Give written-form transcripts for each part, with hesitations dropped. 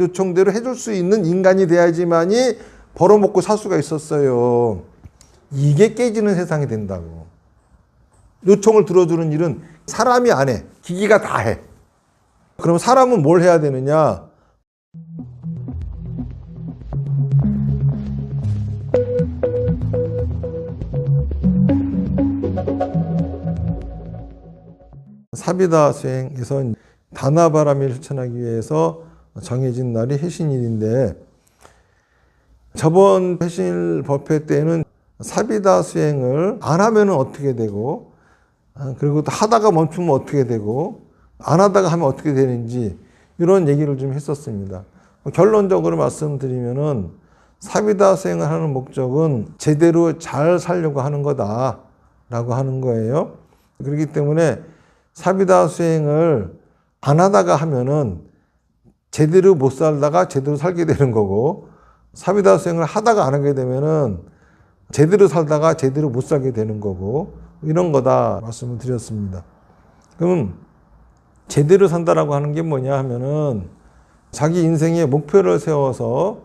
요청대로 해줄 수 있는 인간이 돼야지만이 벌어먹고 살 수가 있었어요. 이게 깨지는 세상이 된다고. 요청을 들어주는 일은 사람이 안 해. 기기가 다 해. 그럼 사람은 뭘 해야 되느냐? 사비다 수행에서 다나바라밀 실천하기 위해서 정해진 날이 해신일인데, 저번 해신일 법회 때는 사비다 수행을 안 하면 어떻게 되고, 그리고 또 하다가 멈추면 어떻게 되고, 안 하다가 하면 어떻게 되는지 이런 얘기를 좀 했었습니다. 결론적으로 말씀드리면은 사비다 수행을 하는 목적은 제대로 잘 살려고 하는 거다라고 하는 거예요. 그렇기 때문에 사비다 수행을 안 하다가 하면은 제대로 못 살다가 제대로 살게 되는 거고, 사비다 수행을 하다가 안 하게 되면은 제대로 살다가 제대로 못 살게 되는 거고, 이런 거다 말씀을 드렸습니다. 그럼 제대로 산다라고 하는 게 뭐냐 하면은 자기 인생의 목표를 세워서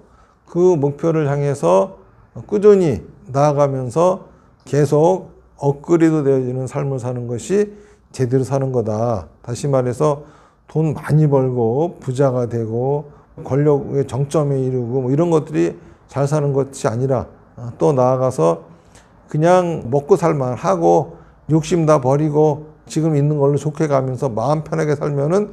그 목표를 향해서 꾸준히 나아가면서 계속 업그레이드 되어지는 삶을 사는 것이 제대로 사는 거다. 다시 말해서 돈 많이 벌고 부자가 되고 권력의 정점에 이르고 뭐 이런 것들이 잘 사는 것이 아니라, 또 나아가서 그냥 먹고 살만 하고 욕심 다 버리고 지금 있는 걸로 좋게 가면서 마음 편하게 살면은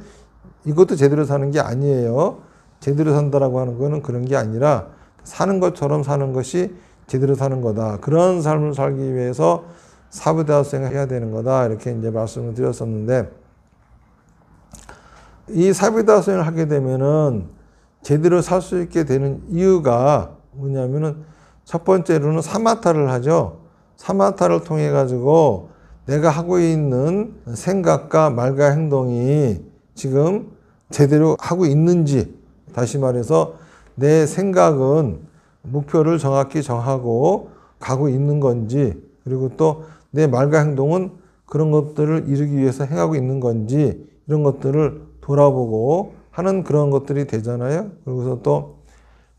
이것도 제대로 사는 게 아니에요. 제대로 산다라고 하는 거는 그런 게 아니라 사는 것처럼 사는 것이 제대로 사는 거다. 그런 삶을 살기 위해서 사비다 수행을 해야 되는 거다. 이렇게 이제 말씀을 드렸었는데, 이 사비다 수행을 하게 되면은 제대로 살 수 있게 되는 이유가 뭐냐면은, 첫 번째로는 사마타를 하죠. 사마타를 통해 가지고 내가 하고 있는 생각과 말과 행동이 지금 제대로 하고 있는지, 다시 말해서 내 생각은 목표를 정확히 정하고 가고 있는 건지, 그리고 또 내 말과 행동은 그런 것들을 이루기 위해서 행하고 있는 건지, 이런 것들을 돌아보고 하는 그런 것들이 되잖아요. 그리고서 또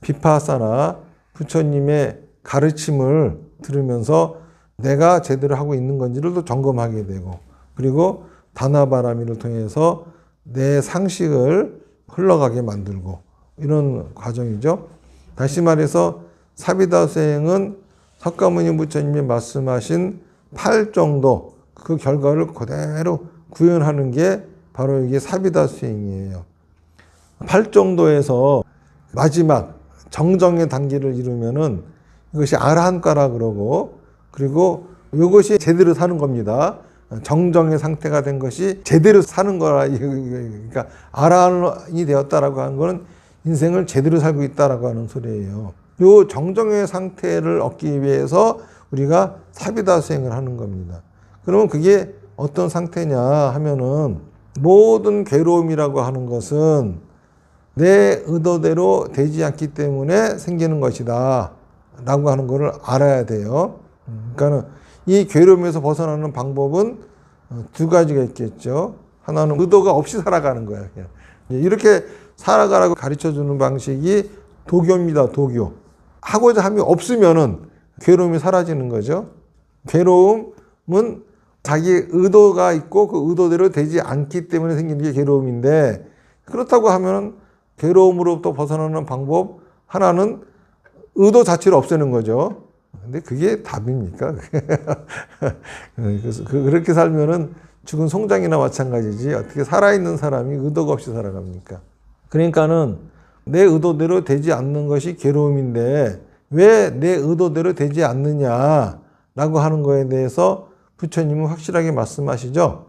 비파사나 부처님의 가르침을 들으면서 내가 제대로 하고 있는 건지를 또 점검하게 되고, 그리고 다나바라밀을 통해서 내 상식을 흘러가게 만들고, 이런 과정이죠. 다시 말해서 사비다 수행은 석가모니 부처님이 말씀하신 8정도, 그 결과를 그대로 구현하는 게 바로 이게 사비다 수행이에요. 8정도에서 마지막 정정의 단계를 이루면은 이것이 아라한가라 그러고, 그리고 이것이 제대로 사는 겁니다. 정정의 상태가 된 것이 제대로 사는 거라. 그러니까 아라한이 되었다라고 하는 거는 인생을 제대로 살고 있다라고 하는 소리예요. 이 정정의 상태를 얻기 위해서 우리가 사비다 수행을 하는 겁니다. 그러면 그게 어떤 상태냐 하면은, 모든 괴로움이라고 하는 것은 내 의도대로 되지 않기 때문에 생기는 것이다 라고 하는 것을 알아야 돼요. 그러니까 이 괴로움에서 벗어나는 방법은 두 가지가 있겠죠. 하나는 의도가 없이 살아가는 거예요. 그냥 이렇게 살아가라고 가르쳐주는 방식이 도교입니다. 도교. 하고자 함이 없으면은 괴로움이 사라지는 거죠. 괴로움은 자기 의도가 있고 그 의도대로 되지 않기 때문에 생기는 게 괴로움인데, 그렇다고 하면 괴로움으로부터 벗어나는 방법 하나는 의도 자체를 없애는 거죠. 근데 그게 답입니까? 그래서 그렇게 살면은 죽은 송장이나 마찬가지지, 어떻게 살아있는 사람이 의도가 없이 살아갑니까? 그러니까는 내 의도대로 되지 않는 것이 괴로움인데, 왜 내 의도대로 되지 않느냐라고 하는 거에 대해서 부처님은 확실하게 말씀하시죠.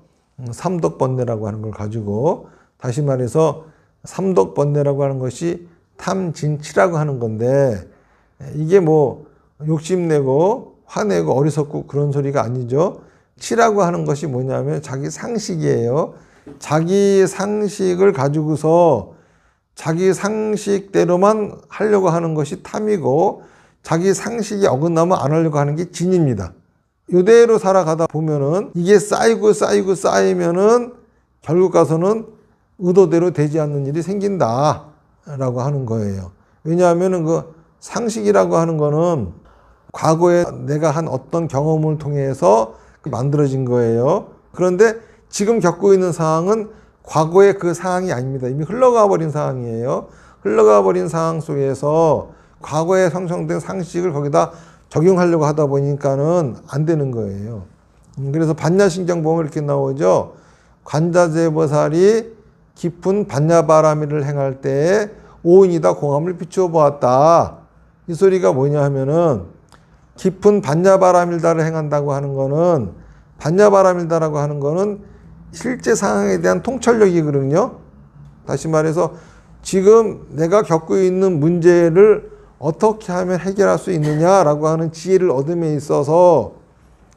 삼덕번뇌라고 하는 걸 가지고, 다시 말해서 삼덕번뇌라고 하는 것이 탐진치라고 하는 건데, 이게 뭐 욕심내고 화내고 어리석고 그런 소리가 아니죠. 치라고 하는 것이 뭐냐면 자기 상식이에요. 자기 상식을 가지고서 자기 상식대로만 하려고 하는 것이 탐이고, 자기 상식이 어긋나면 안 하려고 하는 게 진입니다. 이대로 살아가다 보면은 이게 쌓이면은 결국 가서는 의도대로 되지 않는 일이 생긴다. 라고 하는 거예요. 왜냐하면은 그 상식이라고 하는 거는 과거에 내가 한 어떤 경험을 통해서 만들어진 거예요. 그런데 지금 겪고 있는 상황은 과거의 그 상황이 아닙니다. 이미 흘러가 버린 상황이에요. 흘러가 버린 상황 속에서 과거에 형성된 상식을 거기다 적용하려고 하다 보니까는 안 되는 거예요. 그래서 반야신경 보면 이렇게 나오죠. 관자재보살이 깊은 반야바라밀을 행할 때에 오인이다 공함을 비추어 보았다. 이 소리가 뭐냐 하면은 깊은 반야바라밀다를 행한다고 하는 거는 반야바라밀다라고 하는 거는 실제 상황에 대한 통찰력이거든요. 다시 말해서 지금 내가 겪고 있는 문제를 어떻게 하면 해결할 수 있느냐라고 하는 지혜를 얻음에 있어서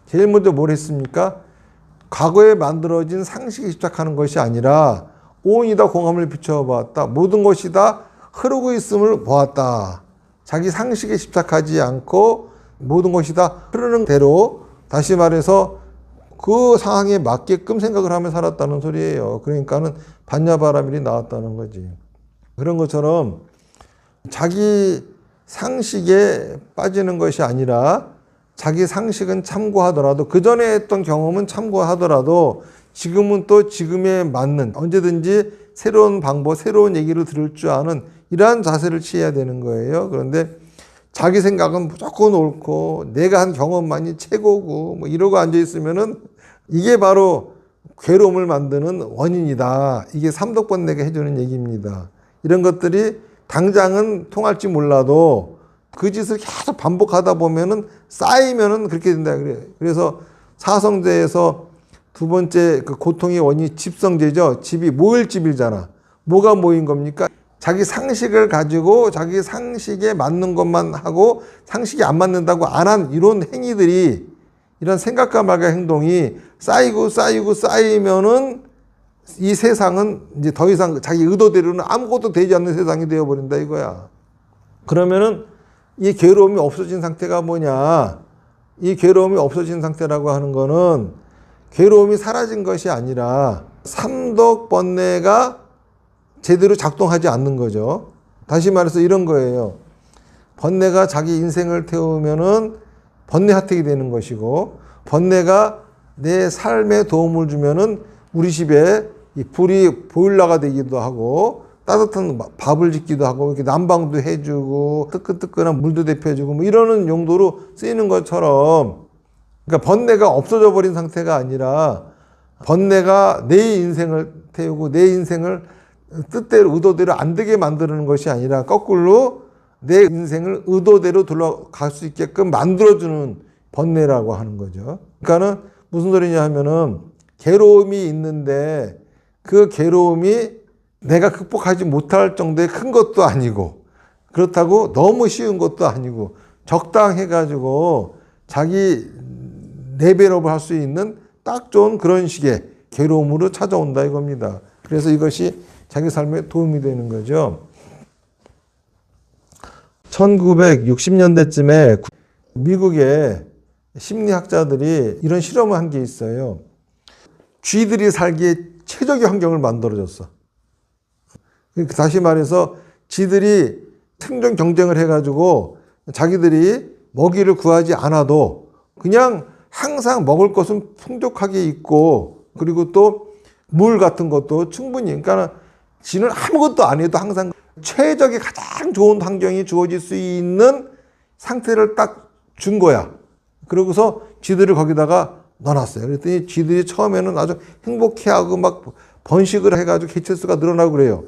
제일 먼저 뭘 했습니까? 과거에 만들어진 상식에 집착하는 것이 아니라 오온이다 공함을 비춰 보았다. 모든 것이 다 흐르고 있음을 보았다. 자기 상식에 집착하지 않고 모든 것이 다 흐르는 대로 다시 말해서 그 상황에 맞게끔 생각을 하며 살았다는 소리예요. 그러니까는 반야바라밀이 나왔다는 거지. 그런 것처럼 자기 상식에 빠지는 것이 아니라 자기 상식은 참고하더라도 그 전에 했던 경험은 참고하더라도 지금은 또 지금에 맞는 언제든지 새로운 방법, 새로운 얘기를 들을 줄 아는 이러한 자세를 취해야 되는 거예요. 그런데 자기 생각은 무조건 옳고 내가 한 경험만이 최고고 뭐 이러고 앉아 있으면은 이게 바로 괴로움을 만드는 원인이다. 이게 삼독번뇌가 해주는 얘기입니다. 이런 것들이 당장은 통할지 몰라도 그 짓을 계속 반복하다 보면은 쌓이면은 그렇게 된다 그래요. 그래서 사성제에서 두 번째 그 고통의 원인이 집성제죠. 집이 모일 집이잖아. 뭐가 모인 겁니까? 자기 상식을 가지고 자기 상식에 맞는 것만 하고 상식이 안 맞는다고 안 한 이런 행위들이 이런 생각과 말과 행동이 쌓이면은 이 세상은 이제 더 이상 자기 의도대로는 아무것도 되지 않는 세상이 되어버린다 이거야. 그러면은 이 괴로움이 없어진 상태가 뭐냐? 이 괴로움이 없어진 상태라고 하는 거는 괴로움이 사라진 것이 아니라 삼독번뇌가 제대로 작동하지 않는 거죠. 다시 말해서 이런 거예요. 번뇌가 자기 인생을 태우면은 번뇌 핫택이 되는 것이고 번뇌가 내 삶에 도움을 주면은 우리 집에 이 불이 보일러가 되기도 하고 따뜻한 밥을 짓기도 하고 이렇게 난방도 해주고 뜨끈뜨끈한 물도 데펴주고 뭐 이러는 용도로 쓰이는 것처럼 그러니까 번뇌가 없어져 버린 상태가 아니라 번뇌가 내 인생을 태우고 내 인생을 뜻대로 의도대로 안 되게 만드는 것이 아니라 거꾸로 내 인생을 의도대로 돌아갈 수 있게끔 만들어주는 번뇌라고 하는 거죠. 그러니까는 무슨 소리냐 하면은 괴로움이 있는데 그 괴로움이 내가 극복하지 못할 정도의 큰 것도 아니고 그렇다고 너무 쉬운 것도 아니고 적당해가지고 자기 레벨업을 할 수 있는 딱 좋은 그런 식의 괴로움으로 찾아온다 이겁니다. 그래서 이것이 자기 삶에 도움이 되는 거죠. 1960년대쯤에 미국의 심리학자들이 이런 실험을 한 게 있어요. 쥐들이 살기에 최적의 환경을 만들어줬어. 다시 말해서 쥐들이 생존 경쟁을 해가지고 자기들이 먹이를 구하지 않아도 그냥 항상 먹을 것은 풍족하게 있고 그리고 또 물 같은 것도 충분히 그러니까 쥐는 아무것도 안 해도 항상 최적의 가장 좋은 환경이 주어질 수 있는 상태를 딱 준 거야. 그러고서 쥐들을 거기다가 넣어놨어요. 그랬더니 쥐들이 처음에는 아주 행복해하고 막 번식을 해가지고 개체수가 늘어나고 그래요.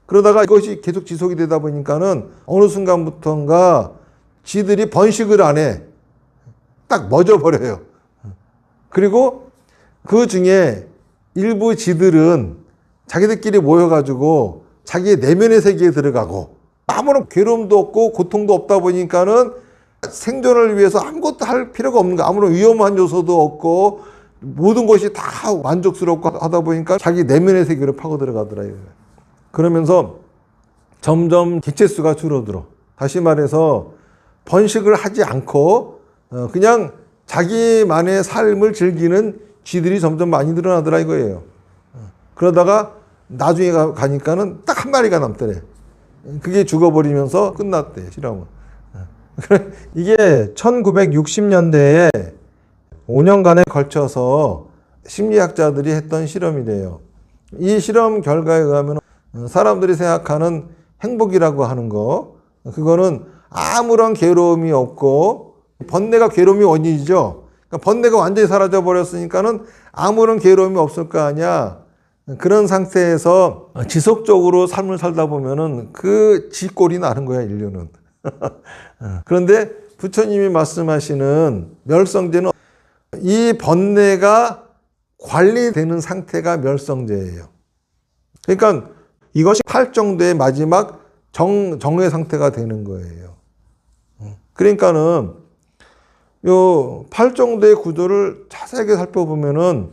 그러다가 이것이 계속 지속이 되다 보니까는 어느 순간부터인가 쥐들이 번식을 안 해. 딱 멎어버려요. 그리고 그 중에 일부 쥐들은 자기들끼리 모여가지고 자기의 내면의 세계에 들어가고 아무런 괴로움도 없고 고통도 없다 보니까는 생존을 위해서 아무것도 할 필요가 없는 거야. 아무런 위험한 요소도 없고 모든 것이 다 만족스럽고 하다 보니까 자기 내면의 세계로 파고 들어가더라. 그러면서 점점 개체수가 줄어들어. 다시 말해서 번식을 하지 않고 그냥 자기만의 삶을 즐기는 쥐들이 점점 많이 늘어나더라 이거예요. 그러다가 나중에 가니까는 딱 한 마리가 남더래. 그게 죽어버리면서 끝났대, 실험은. 이게 1960년대에 5년간에 걸쳐서 심리학자들이 했던 실험이래요. 이 실험 결과에 의하면 사람들이 생각하는 행복이라고 하는 거, 그거는 아무런 괴로움이 없고, 번뇌가 괴로움이 원인이죠. 그러니까 번뇌가 완전히 사라져 버렸으니까는 아무런 괴로움이 없을 거 아니야. 그런 상태에서 지속적으로 삶을 살다 보면은 그 지꼴이 나는 거야, 인류는. 그런데 부처님이 말씀하시는 멸성제는 이 번뇌가 관리되는 상태가 멸성제예요. 그러니까 이것이 팔정도의 마지막 정의 상태가 되는 거예요. 그러니까는 요 팔정도의 구조를 자세하게 살펴보면은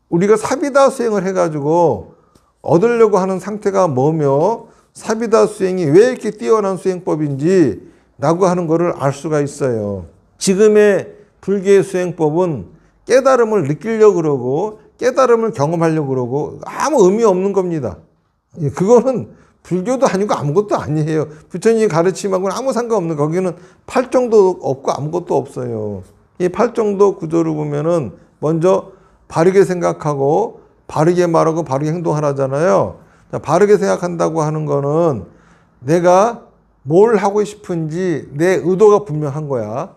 우리가 사비다 수행을 해가지고 얻으려고 하는 상태가 뭐며 사비다 수행이 왜 이렇게 뛰어난 수행법인지 라고 하는 것을 알 수가 있어요. 지금의 불교의 수행법은 깨달음을 느끼려고 그러고 깨달음을 경험하려고 그러고 아무 의미 없는 겁니다. 그거는 불교도 아니고 아무것도 아니에요. 부처님이 가르침하고는 아무 상관없는, 거기는 팔정도 없고 아무것도 없어요. 이 팔정도 구조를 보면은 먼저 바르게 생각하고 바르게 말하고 바르게 행동하라잖아요. 바르게 생각한다고 하는 거는 내가 뭘 하고 싶은지 내 의도가 분명한 거야.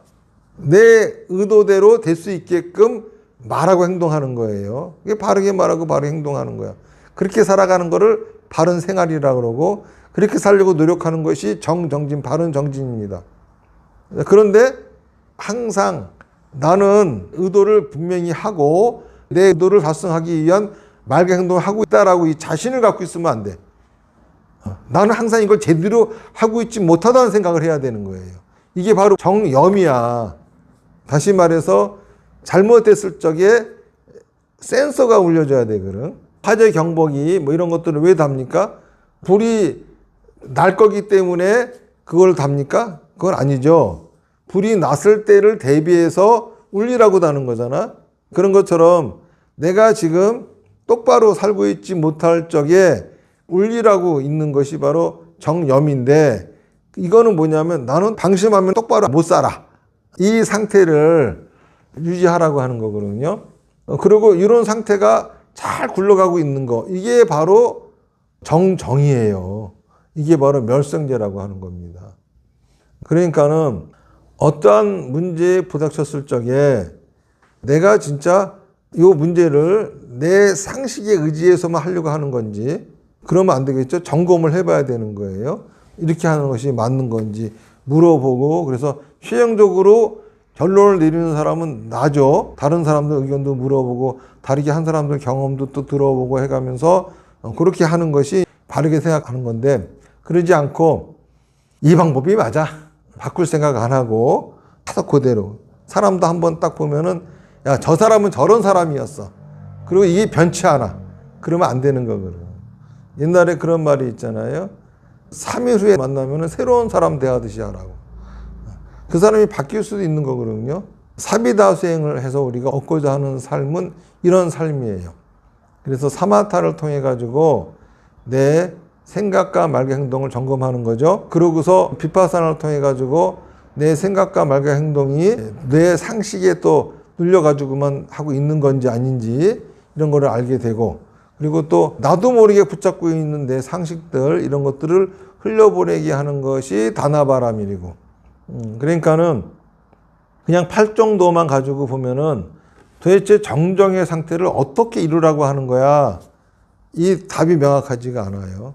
내 의도대로 될 수 있게끔 말하고 행동하는 거예요. 이게 바르게 말하고 바르게 행동하는 거야. 그렇게 살아가는 거를 바른 생활이라고 그러고, 그렇게 살려고 노력하는 것이 정진, 바른 정진입니다. 그런데 항상 나는 의도를 분명히 하고 내 의도를 달성하기 위한 말과 행동을 하고 있다라고 이 자신을 갖고 있으면 안 돼. 나는 항상 이걸 제대로 하고 있지 못하다는 생각을 해야 되는 거예요. 이게 바로 정염이야. 다시 말해서 잘못됐을 적에 센서가 울려줘야 되거든. 화재 경보기 뭐 이런 것들은 왜 답니까? 불이 날 거기 때문에 그걸 답니까? 그건 아니죠. 불이 났을 때를 대비해서 울리라고 다는 거잖아. 그런 것처럼 내가 지금 똑바로 살고 있지 못할 적에 울리라고 있는 것이 바로 정염인데, 이거는 뭐냐면 나는 방심하면 똑바로 못 살아. 이 상태를 유지하라고 하는 거거든요. 그리고 이런 상태가 잘 굴러가고 있는 거, 이게 바로 정이에요. 이게 바로 멸성제라고 하는 겁니다. 그러니까는 어떠한 문제에 부닥쳤을 적에 내가 진짜 이 문제를 내 상식에 의지해서만 하려고 하는 건지, 그러면 안 되겠죠. 점검을 해봐야 되는 거예요. 이렇게 하는 것이 맞는 건지 물어보고, 그래서 최종적으로 결론을 내리는 사람은 나죠. 다른 사람들 의견도 물어보고 다르게 한 사람들 경험도 또 들어보고 해가면서 그렇게 하는 것이 바르게 생각하는 건데, 그러지 않고 이 방법이 맞아, 바꿀 생각 안 하고 하다 그대로 사람도 한번 딱 보면은 야, 저 사람은 저런 사람이었어, 그리고 이게 변치 않아, 그러면 안 되는 거거든. 옛날에 그런 말이 있잖아요. 3일 후에 만나면 새로운 사람 대하듯이 하라고. 그 사람이 바뀔 수도 있는 거거든요. 사비다 수행을 해서 우리가 얻고자 하는 삶은 이런 삶이에요. 그래서 사마타를 통해 가지고 내 생각과 말과 행동을 점검하는 거죠. 그러고서 비파사나를 통해 가지고 내 생각과 말과 행동이 내 상식에 또 눌려 가지고만 하고 있는 건지 아닌지 이런 거를 알게 되고, 그리고 또 나도 모르게 붙잡고 있는 내 상식들, 이런 것들을 흘려보내게 하는 것이 다나바라밀이고, 그러니까는 그냥 팔 정도만 가지고 보면은 도대체 정정의 상태를 어떻게 이루라고 하는 거야, 이 답이 명확하지가 않아요.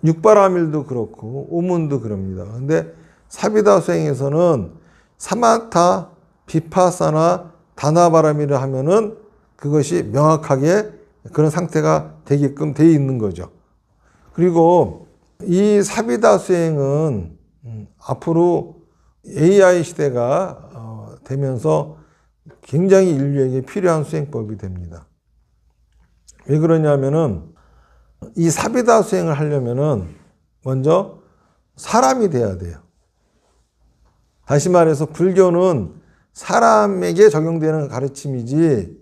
육바라밀도 그렇고 오문도 그럽니다. 근데 사비다 수행에서는 사마타, 비파사나, 다나바라밀을 하면은 그것이 명확하게 그런 상태가 되게끔 돼 있는 거죠. 그리고 이 사비다 수행은 앞으로 AI 시대가 되면서 굉장히 인류에게 필요한 수행법이 됩니다. 왜 그러냐면은 이 사비다 수행을 하려면은 먼저 사람이 돼야 돼요. 다시 말해서 불교는 사람에게 적용되는 가르침이지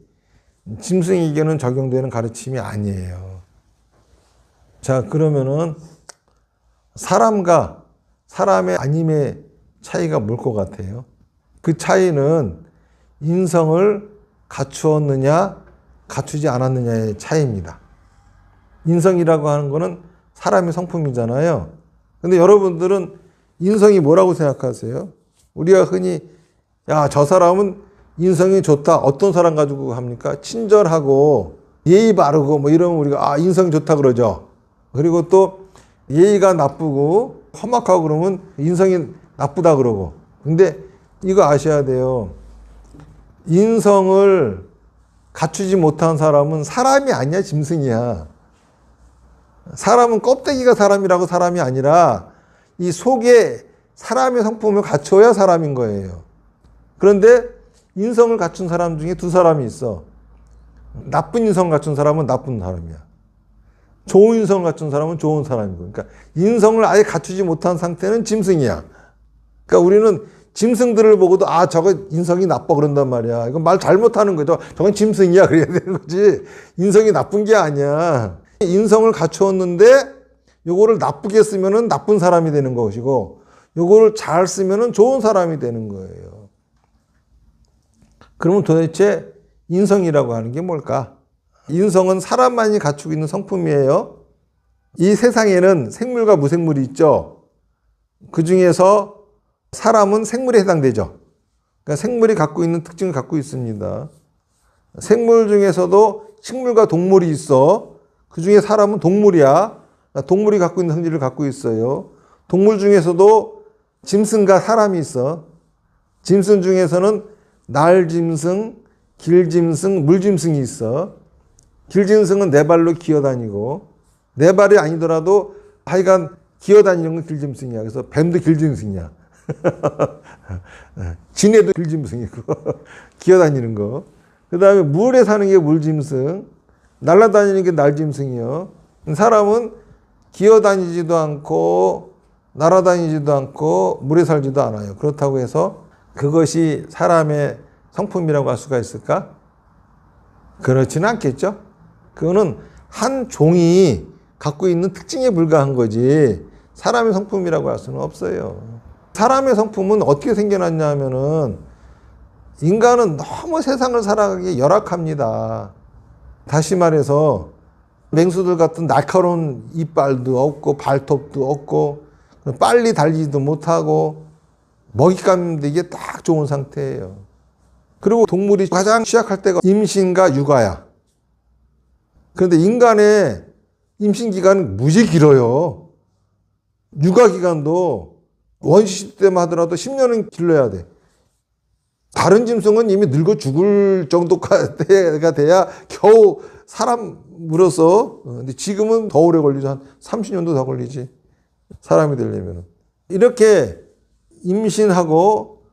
짐승에게는 적용되는 가르침이 아니에요. 자, 그러면은 사람과 사람의 아님의 차이가 뭘 것 같아요? 그 차이는 인성을 갖추었느냐, 갖추지 않았느냐의 차이입니다. 인성이라고 하는 거는 사람의 성품이잖아요. 근데 여러분들은 인성이 뭐라고 생각하세요? 우리가 흔히, 야, 저 사람은 인성이 좋다. 어떤 사람 가지고 합니까? 친절하고 예의 바르고 뭐 이러면 우리가 아, 인성이 좋다 그러죠. 그리고 또 예의가 나쁘고 험악하고 그러면 인성이 나쁘다 그러고. 근데 이거 아셔야 돼요. 인성을 갖추지 못한 사람은 사람이 아니야, 짐승이야. 사람은 껍데기가 사람이라고 사람이 아니라 이 속에 사람의 성품을 갖춰야 사람인 거예요. 그런데 인성을 갖춘 사람 중에 두 사람이 있어. 나쁜 인성 갖춘 사람은 나쁜 사람이야. 좋은 인성을 갖춘 사람은 좋은 사람이고. 그러니까 인성을 아예 갖추지 못한 상태는 짐승이야. 그러니까 우리는 짐승들을 보고도 아, 저거 인성이 나빠 그런단 말이야. 이건 말 잘못하는 거죠. 저건 짐승이야 그래야 되는 거지. 인성이 나쁜 게 아니야. 인성을 갖추었는데 요거를 나쁘게 쓰면은 나쁜 사람이 되는 것이고 요거를 잘 쓰면은 좋은 사람이 되는 거예요. 그러면 도대체 인성이라고 하는 게 뭘까? 인성은 사람만이 갖추고 있는 성품이에요. 이 세상에는 생물과 무생물이 있죠. 그 중에서 사람은 생물에 해당되죠. 그러니까 생물이 갖고 있는 특징을 갖고 있습니다. 생물 중에서도 식물과 동물이 있어. 그 중에 사람은 동물이야. 동물이 갖고 있는 성질을 갖고 있어요. 동물 중에서도 짐승과 사람이 있어. 짐승 중에서는 날짐승, 길짐승, 물짐승이 있어. 길짐승은 네 발로 기어다니고 네 발이 아니더라도 하여간 기어다니는 건 길짐승이야. 그래서 뱀도 길짐승이야. 지네도 길짐승이고 기어다니는 거. 그 다음에 물에 사는 게 물짐승, 날아다니는 게 날짐승이요. 사람은 기어다니지도 않고 날아다니지도 않고 물에 살지도 않아요. 그렇다고 해서 그것이 사람의 성품이라고 할 수가 있을까? 그렇지는 않겠죠. 그거는 한 종이 갖고 있는 특징에 불과한 거지 사람의 성품이라고 할 수는 없어요. 사람의 성품은 어떻게 생겨났냐 하면은 인간은 너무 세상을 살아가기 열악합니다. 다시 말해서 맹수들 같은 날카로운 이빨도 없고 발톱도 없고 빨리 달리지도 못하고 먹잇감 되기에 딱 좋은 상태예요. 그리고 동물이 가장 취약할 때가 임신과 육아야. 그런데 인간의 임신 기간은 무지 길어요. 육아 기간도 원시 때만 하더라도 10년은 길러야 돼. 다른 짐승은 이미 늙어 죽을 정도가 돼야 겨우 사람으로서. 근데 지금은 더 오래 걸리죠. 한 30년도 더 걸리지. 사람이 되려면. 이렇게 임신하고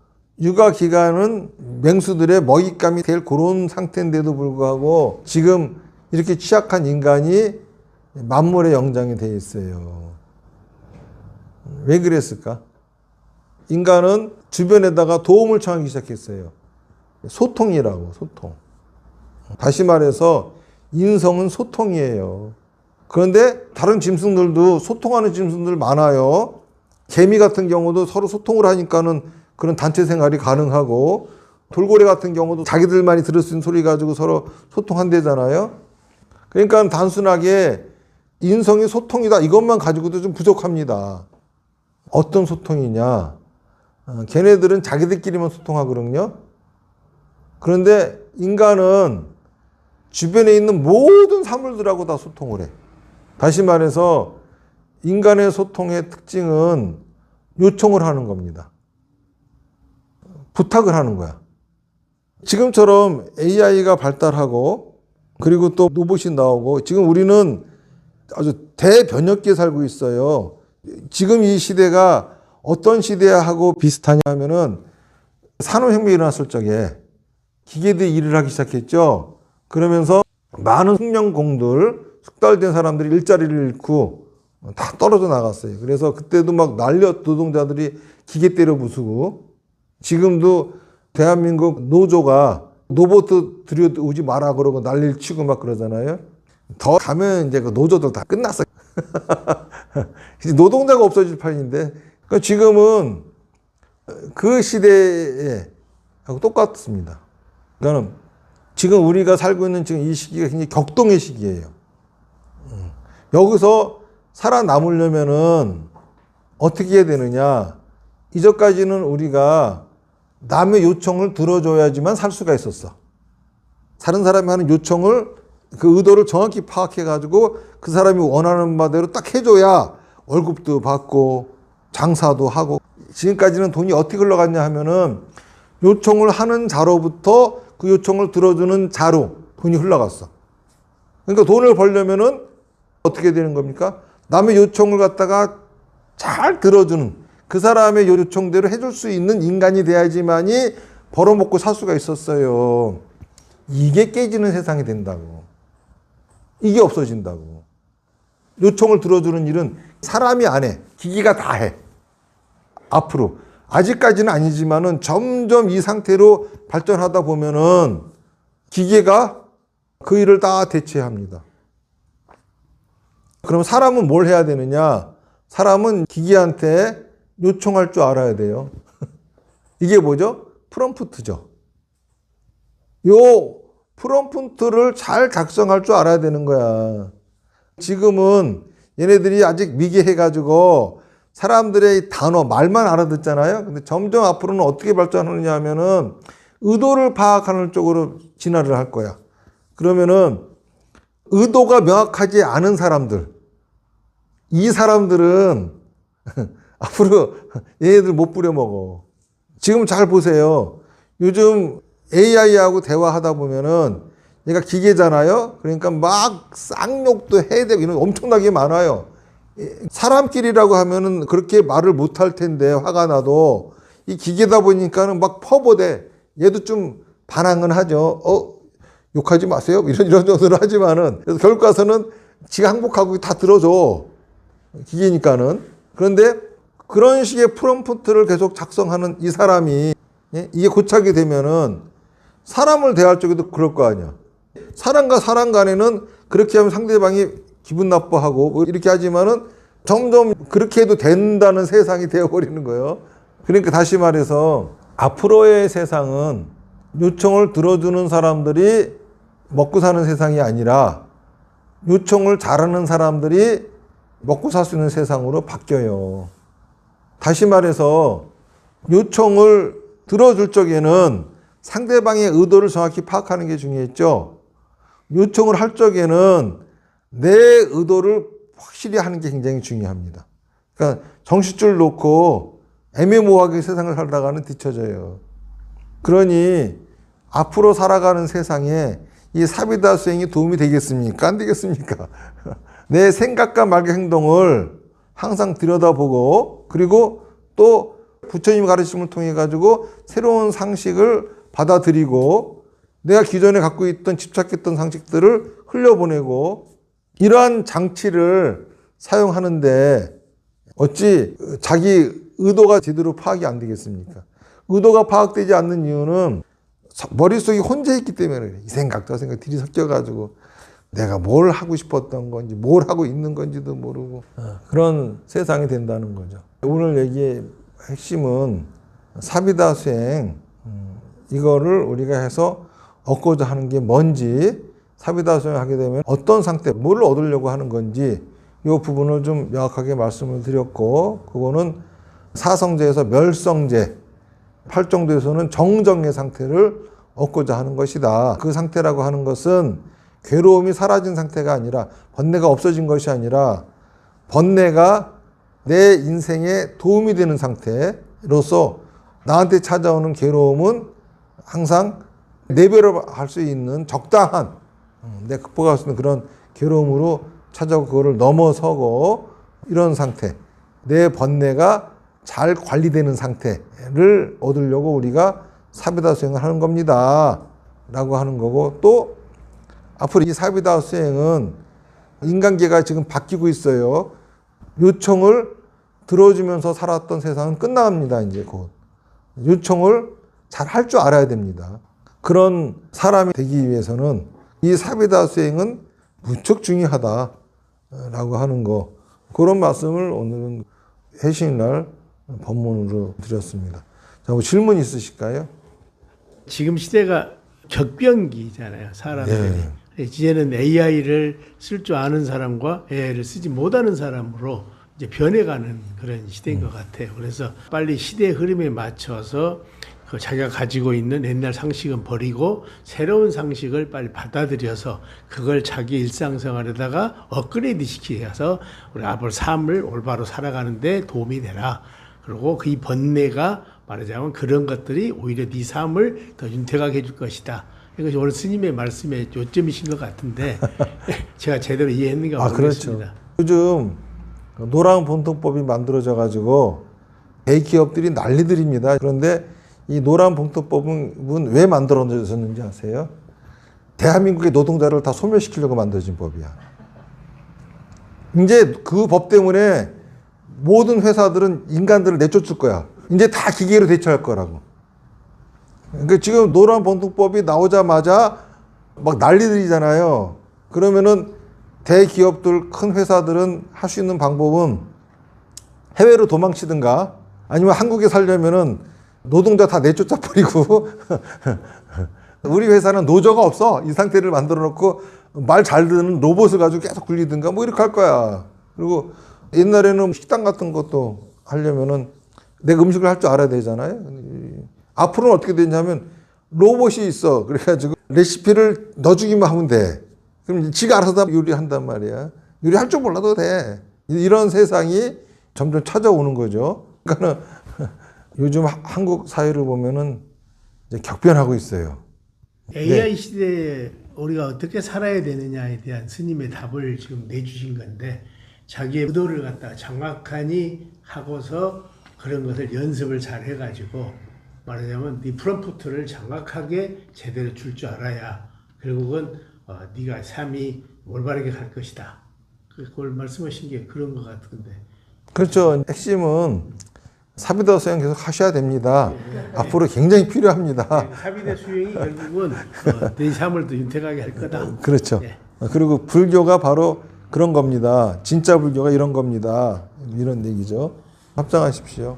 육아 기간은 맹수들의 먹잇감이 될 그런 상태인데도 불구하고 지금 이렇게 취약한 인간이 만물의 영장이 돼 있어요. 왜 그랬을까? 인간은 주변에다가 도움을 청하기 시작했어요. 소통이라고, 소통. 다시 말해서 인성은 소통이에요. 그런데 다른 짐승들도 소통하는 짐승들 많아요. 개미 같은 경우도 서로 소통을 하니까는 그런 단체 생활이 가능하고, 돌고래 같은 경우도 자기들만이 들을 수 있는 소리 가지고 서로 소통한대잖아요. 그러니까 단순하게 인성이 소통이다 이것만 가지고도 좀 부족합니다. 어떤 소통이냐? 걔네들은 자기들끼리만 소통하거든요. 그런데 인간은 주변에 있는 모든 사물들하고 다 소통을 해. 다시 말해서 인간의 소통의 특징은 요청을 하는 겁니다. 부탁을 하는 거야. 지금처럼 AI가 발달하고 그리고 또 로봇이 나오고 지금 우리는 아주 대변혁기에 살고 있어요. 지금 이 시대가 어떤 시대하고 비슷하냐 하면은 산업혁명이 일어났을 적에 기계들이 일을 하기 시작했죠. 그러면서 많은 숙련공들, 숙달된 사람들이 일자리를 잃고 다 떨어져 나갔어요. 그래서 그때도 막 난리 노동자들이 기계 때려 부수고 지금도 대한민국 노조가 로봇 들여오지 마라 그러고 난리를 치고 막 그러잖아요. 더 가면 이제 그 노조들 다 끝났어요. 이제 노동자가 없어질 판인데, 그러니까 지금은 그 시대에 하고 똑같습니다. 그러니까 지금 우리가 살고 있는 지금 이 시기가 굉장히 격동의 시기예요. 여기서 살아남으려면은 어떻게 해야 되느냐? 이전까지는 우리가 남의 요청을 들어줘야지만 살 수가 있었어. 다른 사람이 하는 요청을, 그 의도를 정확히 파악해가지고 그 사람이 원하는 바대로 딱 해줘야 월급도 받고 장사도 하고. 지금까지는 돈이 어떻게 흘러갔냐 하면은 요청을 하는 자로부터 그 요청을 들어주는 자로 돈이 흘러갔어. 그러니까 돈을 벌려면은 어떻게 되는 겁니까? 남의 요청을 갖다가 잘 들어주는, 그 사람의 요청대로 해줄 수 있는 인간이 돼야지만이 벌어먹고 살 수가 있었어요. 이게 깨지는 세상이 된다고. 이게 없어진다고. 요청을 들어주는 일은 사람이 안 해. 기기가 다 해. 앞으로. 아직까지는 아니지만은 점점 이 상태로 발전하다 보면은 기계가 그 일을 다 대체합니다. 그럼 사람은 뭘 해야 되느냐? 사람은 기계한테 요청할 줄 알아야 돼요. 이게 뭐죠? 프롬프트죠. 요 프롬프트를 잘 작성할 줄 알아야 되는 거야. 지금은 얘네들이 아직 미개해가지고 사람들의 단어, 말만 알아듣잖아요. 근데 점점 앞으로는 어떻게 발전하느냐 하면은 의도를 파악하는 쪽으로 진화를 할 거야. 그러면은 의도가 명확하지 않은 사람들, 이 사람들은 앞으로 얘네들 못 부려먹어. 지금 잘 보세요. 요즘 AI하고 대화하다 보면은 얘가 기계잖아요. 그러니까 막 쌍욕도 해야 되고 이런 엄청나게 많아요. 사람끼리라고 하면은 그렇게 말을 못 할 텐데 화가 나도 이 기계다 보니까는 막 퍼보대. 얘도 좀 반항은 하죠. 욕하지 마세요. 이런 정도로 하지만은 그래서 결국 가서는 지가 항복하고 다 들어줘. 기계니까는. 그런데 그런 식의 프롬프트를 계속 작성하는 이 사람이, 예? 이게 고착이 되면은 사람을 대할 적에도 그럴 거 아니야. 사람과 사람 간에는 그렇게 하면 상대방이 기분 나빠하고 뭐 이렇게 하지만은 점점 그렇게 해도 된다는 세상이 되어버리는 거예요. 그러니까 다시 말해서 앞으로의 세상은 요청을 들어주는 사람들이 먹고 사는 세상이 아니라 요청을 잘하는 사람들이 먹고 살 수 있는 세상으로 바뀌어요. 다시 말해서 요청을 들어줄 적에는 상대방의 의도를 정확히 파악하는 게 중요했죠. 요청을 할 적에는 내 의도를 확실히 하는 게 굉장히 중요합니다. 그러니까 정신줄 놓고 애매모호하게 세상을 살다가는 뒤처져요. 그러니 앞으로 살아가는 세상에 이 사비다 수행이 도움이 되겠습니까? 안 되겠습니까? 내 생각과 말과 행동을 항상 들여다보고, 그리고 또 부처님 가르침을 통해 가지고 새로운 상식을 받아들이고 내가 기존에 갖고 있던 집착했던 상식들을 흘려보내고, 이러한 장치를 사용하는데 어찌 자기 의도가 제대로 파악이 안 되겠습니까? 의도가 파악되지 않는 이유는 머릿속이 혼자 있기 때문에 그래요. 이 생각 저 생각 들이 섞여가지고 내가 뭘 하고 싶었던 건지 뭘 하고 있는 건지도 모르고 그런 세상이 된다는 거죠. 오늘 얘기의 핵심은 사비다 수행, 이거를 우리가 해서 얻고자 하는 게 뭔지, 사비다 수행을 하게 되면 어떤 상태, 뭘 얻으려고 하는 건지 이 부분을 좀 명확하게 말씀을 드렸고, 그거는 사성제에서 멸성제, 팔정도에서는 정정의 상태를 얻고자 하는 것이다. 그 상태라고 하는 것은 괴로움이 사라진 상태가 아니라, 번뇌가 없어진 것이 아니라 번뇌가 내 인생에 도움이 되는 상태로서 나한테 찾아오는 괴로움은 항상 내배를 할 수 있는 적당한, 내가 극복할 수 있는 그런 괴로움으로 찾아오고 그거를 넘어서고, 이런 상태, 내 번뇌가 잘 관리되는 상태를 얻으려고 우리가 사비다 수행을 하는 겁니다 라고 하는 거고, 또 앞으로 이 사비다 수행은 인간계가 지금 바뀌고 있어요. 요청을 들어주면서 살았던 세상은 끝납니다. 이제 곧 요청을 잘 할 줄 알아야 됩니다. 그런 사람이 되기 위해서는 이 사비다 수행은 무척 중요하다라고 하는 거, 그런 말씀을 오늘은 회식날 법문으로 드렸습니다. 자, 뭐 질문 있으실까요? 지금 시대가 격변기잖아요, 사람들이. 이제는 AI를 쓸 줄 아는 사람과 AI를 쓰지 못하는 사람으로 이제 변해가는 그런 시대인 것 같아요. 그래서 빨리 시대의 흐름에 맞춰서 그 자기가 가지고 있는 옛날 상식은 버리고 새로운 상식을 빨리 받아들여서 그걸 자기 일상생활에다가 업그레이드 시켜서 우리 앞으로 삶을 올바로 살아가는데 도움이 되라. 그리고 그 이 번뇌가 말하자면 그런 것들이 오히려 네 삶을 더 윤택하게 해줄 것이다. 이것이 오늘 스님의 말씀의 요점이신 것 같은데 제가 제대로 이해했는가 모르겠습니다. 그렇죠. 요즘 노랑 봉통법이 만들어져 가지고 대기업들이 난리들입니다. 그런데 이 노란 봉투법은 왜 만들어졌는지 아세요? 대한민국의 노동자를 다 소멸시키려고 만들어진 법이야. 이제 그 법 때문에 모든 회사들은 인간들을 내쫓을 거야. 이제 다 기계로 대처할 거라고. 그러니까 지금 노란 봉투법이 나오자마자 막 난리들이잖아요. 그러면은 대기업들, 큰 회사들은 할 수 있는 방법은 해외로 도망치든가 아니면 한국에 살려면은 노동자 다 내쫓아 버리고 우리 회사는 노조가 없어. 이 상태를 만들어 놓고 말 잘 듣는 로봇을 가지고 계속 굴리든가 뭐 이렇게 할 거야. 그리고 옛날에는 식당 같은 것도 하려면은 내가 음식을 할 줄 알아야 되잖아요. 앞으로는 어떻게 되냐면 로봇이 있어. 그래가지고 레시피를 넣어주기만 하면 돼. 그럼 지가 알아서 다 요리한단 말이야. 요리할 줄 몰라도 돼. 이런 세상이 점점 찾아오는 거죠. 그러니까는 요즘 한국 사회를 보면은 이제 격변하고 있어요. AI 시대에 우리가 어떻게 살아야 되느냐에 대한 스님의 답을 지금 내주신 건데 자기의 의도를 갖다가 정확하니 하고서 그런 것을 연습을 잘 해가지고 말하자면 네 프롬프트를 정확하게 제대로 줄 줄 알아야 결국은 네가 삶이 올바르게 갈 것이다. 그걸 말씀하신 게 그런 것 같은데. 그렇죠. 핵심은 사비다 수행 계속 하셔야 됩니다. 앞으로 굉장히 필요합니다. 사비대 수행이 결국은 내 삶을 더 윤택하게 할 거다. 그렇죠. 예. 그리고 불교가 바로 그런 겁니다. 진짜 불교가 이런 겁니다. 이런 얘기죠. 합장하십시오.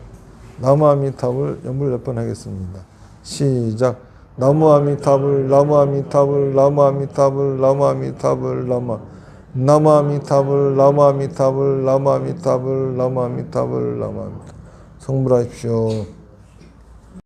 나무 아미타불 연불 몇 번 하겠습니다. 시작. 나무 아미타불 나무 아미타불 나무 아미타불 나무 아미타불 나무 아미타불 나무 아미타불 나무 아미타불 나무 아미타불 나무 아미타불 성불하십시오.